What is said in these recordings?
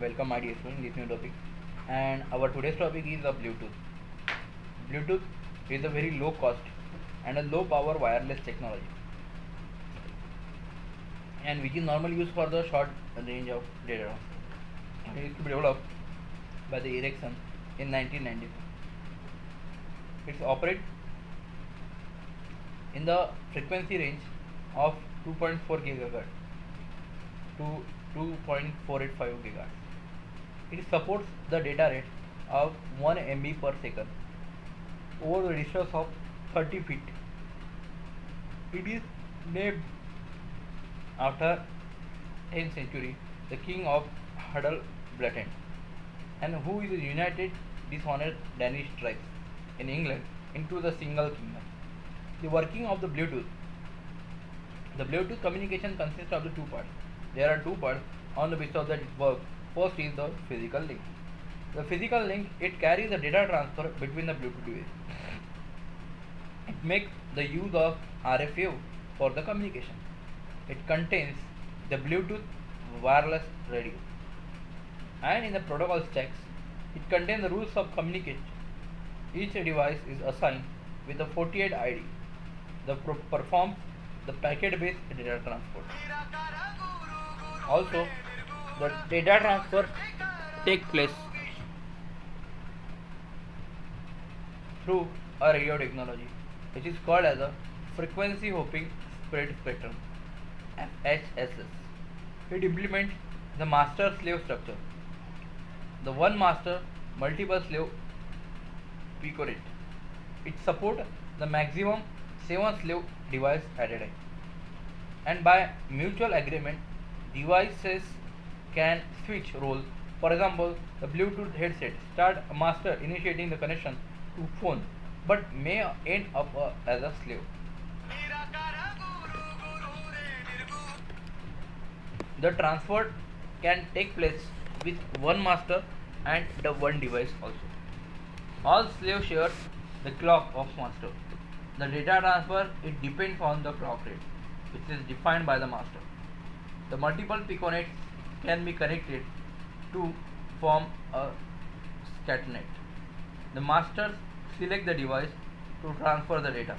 Welcome my dear student in this new topic, and our today's topic is the Bluetooth. Bluetooth is a very low cost and a low power wireless technology, and which is normally used for the short range of data. It is developed by the Ericsson in 1994. It operates in the frequency range of 2.4 GHz to 2.485 GHz. It supports the data rate of 1 MB per second over the distance of 30 feet. It is named after 10th century the king of Huldbrand, and who is united dishonored Danish tribes in England into the single kingdom. The working of the Bluetooth. The Bluetooth communication consists of the two parts. There are two parts on the basis of that it works. First is the physical link. The physical link, it carries the data transfer between the Bluetooth device. It makes the use of RFU for the communication. It contains the Bluetooth wireless radio, and in the protocol stacks, it contains the rules of communication. Each device is assigned with a 48 ID that performs the packet-based data transfer. Also, the data transfer takes place through a radio technology, which is called as a frequency hopping spread spectrum (FHSS). It implements the master-slave structure. The one master, multiple slave piconet. It supports the maximum 7 slave device at a time, and by mutual agreement, devices can switch roles. For example, the Bluetooth headset start a master initiating the connection to phone, but may end up as a slave. The transfer can take place with one master and the one device also. All slaves share the clock of master. The data transfer, it depends on the clock rate, which is defined by the master. The multiple piconets can be connected to form a scatenet. The masters select the device to transfer the data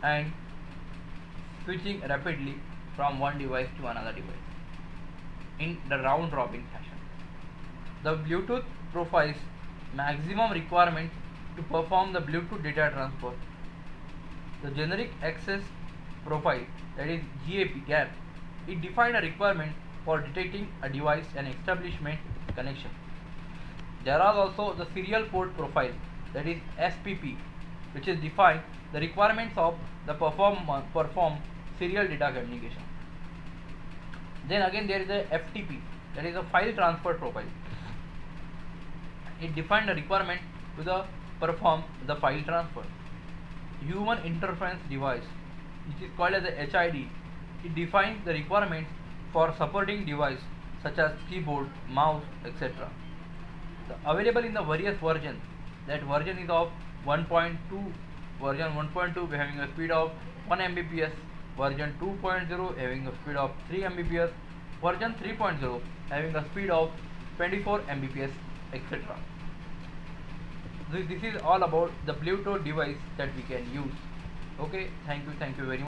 and switching rapidly from one device to another device in the round robin fashion. The Bluetooth profiles maximum requirement to perform the Bluetooth data transfer. The generic access profile, that is GAP, it defines a requirement for detecting a device and establishment connection. There are also the serial port profile, that is SPP, which is defined the requirements of the perform serial data communication. Then again there is a FTP, that is a file transfer profile. It defines the requirement to perform the file transfer. Human interference device, which is called as the HID, it defines the requirements for supporting device such as keyboard, mouse, etc. Available in the various versions. That version is of 1.2. Version 1.2 having a speed of 1 Mbps. Version 2.0 having a speed of 3 Mbps. Version 3.0 having a speed of 24 Mbps, etc. This is all about the Bluetooth device that we can use. Okay, thank you very much.